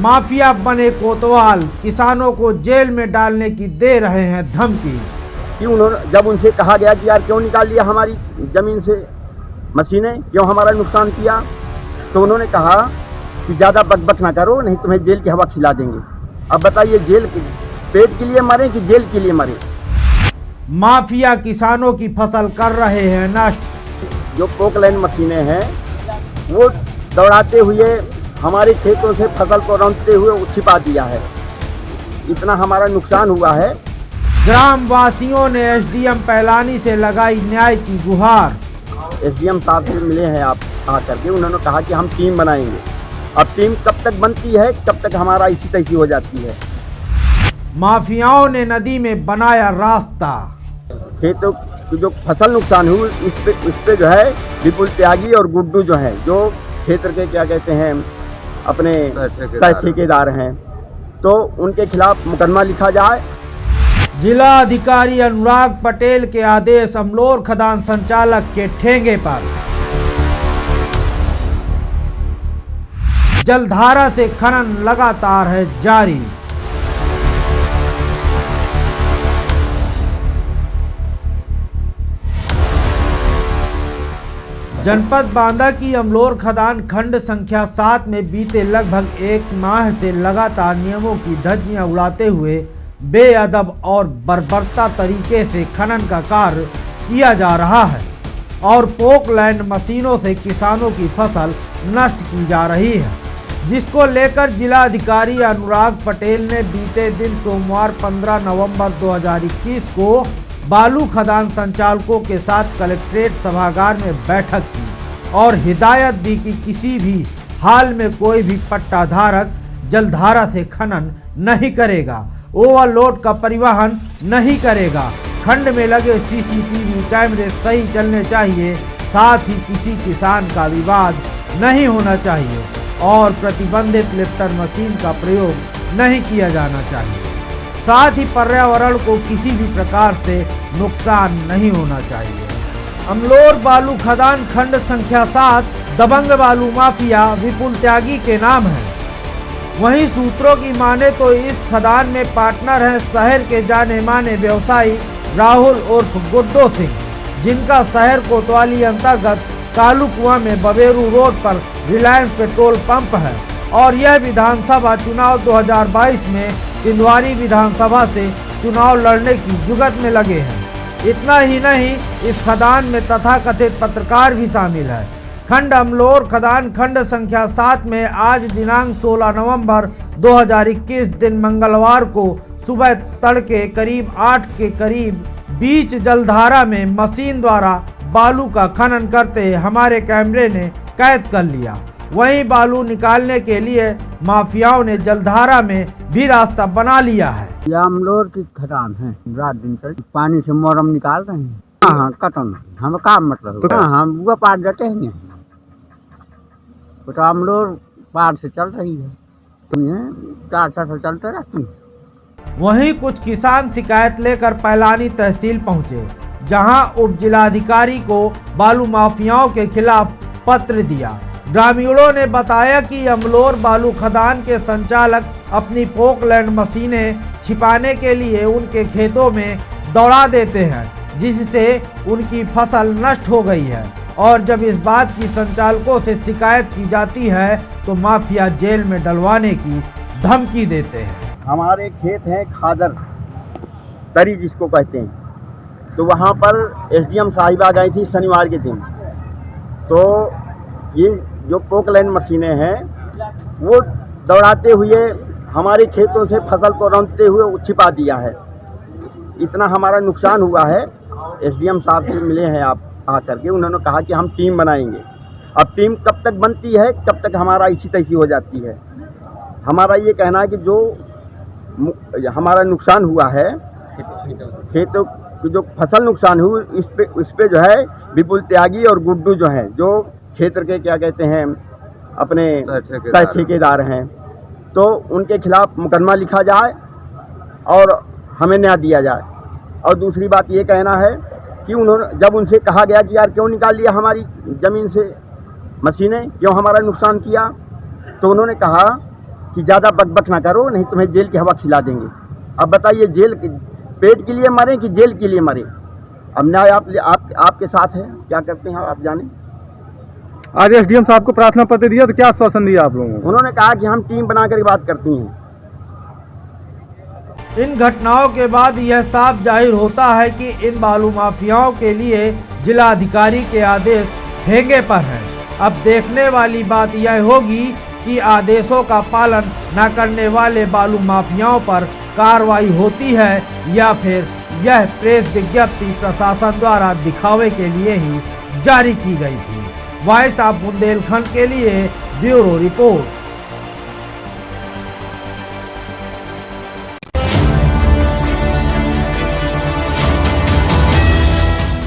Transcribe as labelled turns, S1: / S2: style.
S1: Mafia बने कोतवाल किसानों को जेल में डालने की दे रहे हैं धमकी।
S2: कि उन्होंने जब उनसे कहा गया कि यार क्यों निकाल लिया हमारी ज़मीन से मशीनें, क्यों हमारा नुकसान किया, तो उन्होंने कहा कि ज़्यादा बकबक ना करो नहीं तुम्हें जेल की हवा खिला देंगे। अब बताइए जेल पेट के लिए मरे कि जेल के लिए मरे।
S1: माफिया किसानों की फसल कर रहे हैं नष्ट।
S2: जो पोकलैंड मशीनें हैं वो दौड़ाते हुए हमारे खेतों से फसल को रौंदते हुए छिपा दिया है। इतना हमारा नुकसान हुआ है।
S1: ग्राम वासियों ने एसडीएम पैलानी से लगाई न्याय की गुहार।
S2: एसडीएम साहब से मिले हैं आप आकर के, उन्होंने कहा कि हम टीम बनाएंगे। अब टीम कब तक बनती है, कब तक हमारा इसी तैसी हो जाती है।
S1: माफियाओं ने नदी में बनाया रास्ता।
S2: खेतों की जो फसल नुकसान हुई उस पे जो है विपुल त्यागी और गुड्डू जो है, जो क्षेत्र के क्या कहते हैं अपने ठेकेदार हैं, तो उनके खिलाफ मुकदमा लिखा जाए।
S1: जिला अधिकारी अनुराग पटेल के आदेश अमलोर खदान संचालक के ठेंगे पर। जलधारा से खनन लगातार है जारी। जनपद बांदा की अमलोर खदान खंड संख्या 7 में बीते लगभग एक माह से लगातार नियमों की धज्जियां उड़ाते हुए बेअदब और बर्बरता तरीके से खनन का कार्य किया जा रहा है और पोकलैंड मशीनों से किसानों की फसल नष्ट की जा रही है, जिसको लेकर जिला अधिकारी अनुराग पटेल ने बीते दिन सोमवार 15 नवंबर 2021 को बालू खदान संचालकों के साथ कलेक्ट्रेट सभागार में बैठक की और हिदायत दी कि किसी भी हाल में कोई भी पट्टाधारक जलधारा से खनन नहीं करेगा, ओवरलोड का परिवहन नहीं करेगा, खंड में लगे सीसीटीवी कैमरे सही चलने चाहिए, साथ ही किसी किसान का विवाद नहीं होना चाहिए और प्रतिबंधित लिफ्टर मशीन का प्रयोग नहीं किया जाना चाहिए, साथ ही पर्यावरण को किसी भी प्रकार से नुकसान नहीं होना चाहिए। अमलोर बालू खदान खंड संख्या 7 दबंग बालू माफिया विपुल त्यागी के नाम है। वहीं सूत्रों की माने तो इस खदान में पार्टनर हैं शहर के जाने माने व्यवसायी राहुल उर्फ गुड्डो सिंह, जिनका शहर कोतवाली अंतर्गत कालू कुआं में बबेरू रोड पर रिलायंस पेट्रोल पंप है और यह विधानसभा चुनाव 2022 में तिंदवारी विधानसभा से चुनाव लड़ने की जुगत में लगे हैं। इतना ही नहीं, इस खदान में तथाकथित पत्रकार भी शामिल है। खंड अमलोर खदान खंड संख्या 7 में आज दिनांक 16 नवंबर 2021 दिन मंगलवार को सुबह तड़के करीब 8 के करीब बीच जलधारा में मशीन द्वारा बालू का खनन करते हमारे कैमरे ने कैद कर लिया। वहीं बालू निकालने के लिए माफियाओं ने जलधारा में भी रास्ता बना लिया है।
S2: यह अमलोर की खदान है, रात दिन तक पानी से मोरम निकाल रहे हैं। हाँ कटन हम काम मतलब तो हम वो पार जाते हैं तो अमलोर पार से चल रही है, 4 चलते रहती है।
S1: वहीं कुछ किसान शिकायत लेकर पैलानी तहसील पहुंचे, जहां उप जिलाधिकारी को बालू माफियाओं के खिलाफ पत्र दिया। ग्रामीणों ने बताया कि अमलोर बालू खदान के संचालक अपनी पोकलैंड मशीनें छिपाने के लिए उनके खेतों में दौड़ा देते हैं, जिससे उनकी फसल नष्ट हो गई है और जब इस बात की संचालकों से शिकायत की जाती है तो माफिया जेल में डलवाने की धमकी देते हैं।
S2: हमारे खेत हैं खादर तरी जिसको कहते हैं, तो वहाँ पर एसडीएम साहिबा गई थी शनिवार के दिन। तो ये जो पोकलैंड मशीनें हैं वो दौड़ाते हुए हमारे खेतों से फसल को रौंदते हुए छिपा दिया है। इतना हमारा नुकसान हुआ है। एसडीएम साहब से मिले हैं आप आकर के, उन्होंने कहा कि हम टीम बनाएंगे। अब टीम कब तक बनती है, कब तक हमारा इसी तैसी हो जाती है। हमारा ये कहना है कि जो हमारा नुकसान हुआ है, खेतों की जो फसल नुकसान हुई इस पे जो है विपुल त्यागी और गुड्डू जो हैं, जो क्षेत्र के क्या कहते हैं अपने ठेकेदार हैं, तो उनके खिलाफ मुकदमा लिखा जाए और हमें न्याय दिया जाए। और दूसरी बात ये कहना है कि उन्होंने जब उनसे कहा गया कि यार क्यों निकाल लिया हमारी ज़मीन से मशीनें, क्यों हमारा नुकसान किया, तो उन्होंने कहा कि ज़्यादा बकबक ना करो, नहीं तुम्हें जेल की हवा खिला देंगे। अब बताइए, जेल पेट के लिए मरे कि जेल के लिए मरे? अब न्याय आपके साथ है, क्या करते हैं आप जाने।
S3: आज एसडीएम साहब को प्रार्थना पत्र दिया तो क्या आश्वासन दिया आप लोगों को?
S2: उन्होंने कहा कि हम टीम बना कर बात करती हैं।
S1: इन घटनाओं के बाद यह साफ जाहिर होता है कि इन बालू माफियाओं के लिए जिलाधिकारी के आदेश ठेंगे पर हैं। अब देखने वाली बात यह होगी कि आदेशों का पालन न करने वाले बालू माफियाओं पर कार्रवाई होती है या फिर यह प्रेस विज्ञप्ति प्रशासन द्वारा दिखावे के लिए ही जारी की गई थी। वॉइस ऑफ बुंदेलखंड के लिए ब्यूरो रिपोर्ट।